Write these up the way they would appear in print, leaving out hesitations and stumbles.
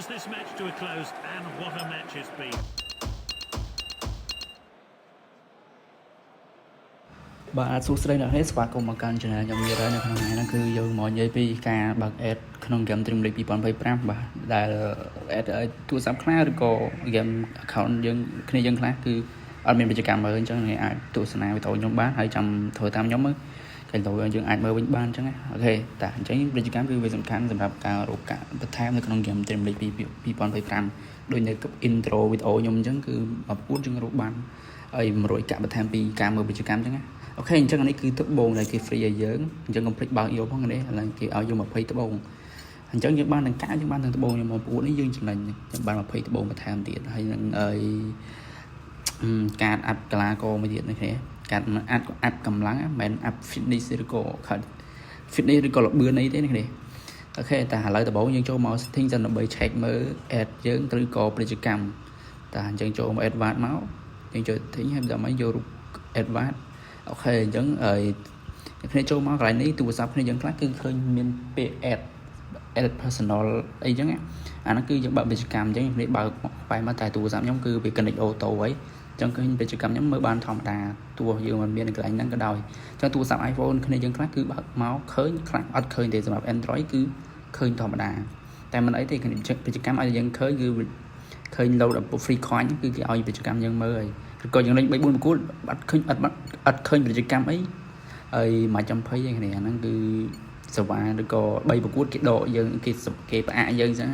draws this match to a close, and what a match it's been. បាទសួស្តីអ្នកនេះស្វាគមន៍មកកាន់ channel ខ្ញុំទៀតហើយនៅក្នុងថ្ងៃនេះគឺយើងមកនិយាយពីការបើក ad ក្នុង game Dream League 2025 បាទដែល ad ទូរស័ព្ទខ្លះឬក៏ game account យើងខ្លះគឺអត់មានពាណិជ្ជកម្មមើលអញ្ចឹងអ្នកអាចទស្សនាវីដេអូខ្ញុំបានហើយចាំធ្វើតាមខ្ញុំមើលគេទៅយើងអាចមើលវិញបានអញ្ចឹងណាអូខេតាអញ្ចឹងពាណិជ្ជកម្មគឺវាសំខាន់សម្រាប់ការរកកាក់បន្ថែមនៅក្នុង game Dream League 2025ដូចនៅ intro វីដេអូខ្ញុំអញ្ចឹងគឺមកពួតយើងរកបានហើយ100កាក់បន្ថែមពីការមើលពាណិជ្ជកម្មអញ្ចឹងណាអូខេអញ្ចឹងនេះគឺត្បូងដែលគេ free ឲ្យយើងអញ្ចឹងកុំភ្លេចបើកយកផងនេះឥឡូវគេឲ្យយើង20ត្បូងអញ្ចឹងយើងបានទាំងកាក់យើងបានទាំងត្បូងខ្ញុំមកពួតនេះយើងចំណេញយើងបាន20ត្បូងបន្ថែមទៀតហើយនឹងការអាប់កលាករមួយទៀតនេះគ្នាការអាប់កម្លាំងមិនមែនអាប់ fitness ឬក៏ fitness ឬក៏លបឿនអីទេនេះគ្នាអូខេតែឥឡូវដំបូងយើងចូលមក setting សិនដើម្បី check មើល ad យើងឬក៏ពាណិជ្ជកម្មតែអញ្ចឹងចូលមក advanced មកយើងចូល setting ហើយដល់មកយករូប advanced អូខេអញ្ចឹងគ្នាចូលមកកន្លែងនេះទូរស័ព្ទគ្នាយើងខ្លះគឺឃើញមានពាក្យ ad personal អីចឹងអាហ្នឹងគឺយើងបើកពាណិជ្ជកម្មអញ្ចឹងគ្នាបើកបែរមកតែទូរស័ព្ទខ្ញុំគឺវា connect auto ហើយអញ្ចឹងឃើញពាណិជ្ជកម្មខ្ញុំមើលបានធម្មតាទោះយើងមិនមានកន្លែងហ្នឹងក៏ដោយអញ្ចឹងទូរស័ព្ទ iPhone គ្នាយើងខ្លះគឺបើកមកឃើញខ្លះអត់ឃើញទេសម្រាប់ Android គឺឃើញធម្មតាតែមិនអីទេពាណិជ្ជកម្មឲ្យយើងឃើញគឺឃើញ load up free coin គឺគេឲ្យពាណិជ្ជកម្មយើងមើលហើយឬក៏យើងលេង3 4ប្រកួតអត់ឃើញពាណិជ្ជកម្មអីហើយមកចំ20ឯងគ្នាអាហ្នឹងគឺសេវាឬក៏3ប្រកួតគេដកយើងគេផ្អាកយើងអញ្ចឹង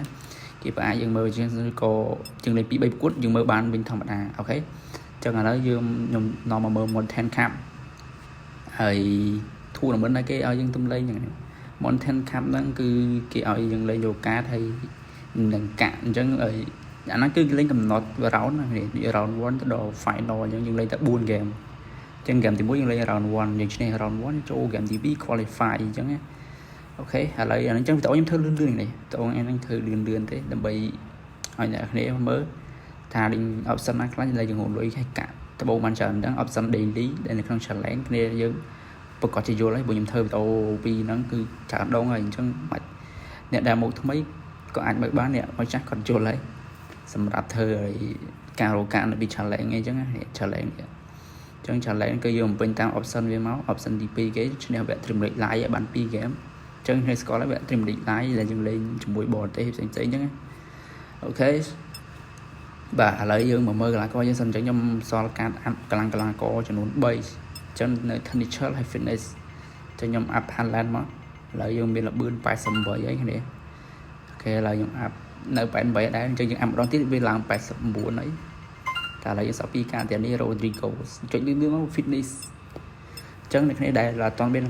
គេផ្អាកយើងមើលជាងឬក៏យើងលេង2 3ប្រកួតយើងមើលបានវិញធម្មតាអូខេអញ្ចឹងឥឡូវខ្ញុំនាំមកមើល Mountain Cup ហើយ tournament ហ្នឹងគេឲ្យយើងទំលេងហ្នឹង Mountain Cup ហ្នឹងគឺគេឲ្យយើងលេងយកកាតហើយនឹងកាក់អញ្ចឹងអាហ្នឹងគឺលេងកំណត់ round ណានេះ round 1ទៅដល់ final អញ្ចឹងយើងលេងតែ4 game អញ្ចឹង game ទី1យើងលេង round 1យើងឈ្នះ round 1ចូល game ទី2 qualify អញ្ចឹងណាអូខេឥឡូវអាហ្នឹងអញ្ចឹងវីដេអូខ្ញុំធ្វើលឿនៗនេះតោះអាហ្នឹងធ្វើលឿនទេដើម្បីឲ្យអ្នកគ្នាមើលថា option ណាខ្លះលេងយើងលុយឲ្យកាក់ត្បូងបានច្រើនអញ្ចឹង option daily ដែលនៅក្នុង challenge គ្នាយើងប្រកាសជាយល់ហើយព្រោះខ្ញុំធ្វើវីដេអូពីហ្នឹងគឺច្រើនដងហើយអញ្ចឹងបាច់អ្នកដែលមកថ្មីក៏អាចមើលបានអ្នកមកចាស់គាត់យល់ហើយសម្រាប់ធ្វើឲ្យការរកកាក់នៅពី challenge អីចឹងណា challenge អញ្ចឹង challenge គឺយើងបំពេញតាម option វាមក option ទី2គេឈ្នះវគ្គ Dream League Live ឲ្យបាន2 game អញ្ចឹងគ្នាស្គាល់ហើយវគ្គ Dream League Live ដែលយើងលេងជាមួយបរទេសផ្សេងៗអញ្ចឹងអូខេបាទឥឡូវយើងមកមើលកីឡាករយើងសិនអញ្ចឹងខ្ញុំសល់កាតអាប់កីឡាករចំនួន3អញ្ចឹងនៅ technical ហើយ fitness អញ្ចឹងខ្ញុំអាប់ Highland មកឥឡូវយើងមានលបឿន88ហើយគ្នាអូខេឥឡូវខ្ញុំអាប់នៅ88ដែរអញ្ចឹងយើងអាប់ម្ដងទៀតវាឡើង89ហើយតែឥឡូវយើងសល់ពីការទៀតនេះ Rodrigo ចុចលឿនមក fitness អញ្ចឹងអ្នកគ្នាដែលអត់ទាន់មាន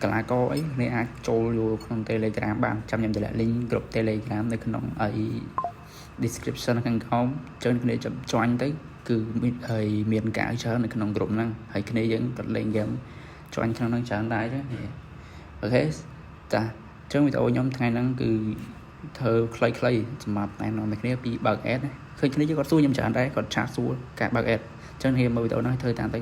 កីឡាករអីគ្នាអាចចូលយកក្នុង Telegram បានចាំខ្ញុំតម្លាក់ link group Telegram នៅក្នុងdescription ខាងក្រោមអញ្ចឹងគ្នាចាំ join ទៅគឺមានការច្រើននៅក្នុង group ហ្នឹងហើយគ្នាយើងក៏លេង game join ក្នុងហ្នឹងច្រើនដែរទេអូខេចាអញ្ចឹងវីដេអូខ្ញុំថ្ងៃហ្នឹងគឺធ្វើខ្លីៗសម្រាប់ណែនាំអ្នកគ្នាពីបើក ad ឃើញគ្នាគាត់សួរខ្ញុំច្រើនដែរគាត់ឆាតសួរការបើក ad អញ្ចឹងគ្នាមើលវីដេអូហ្នឹងធ្វើតាមទៅ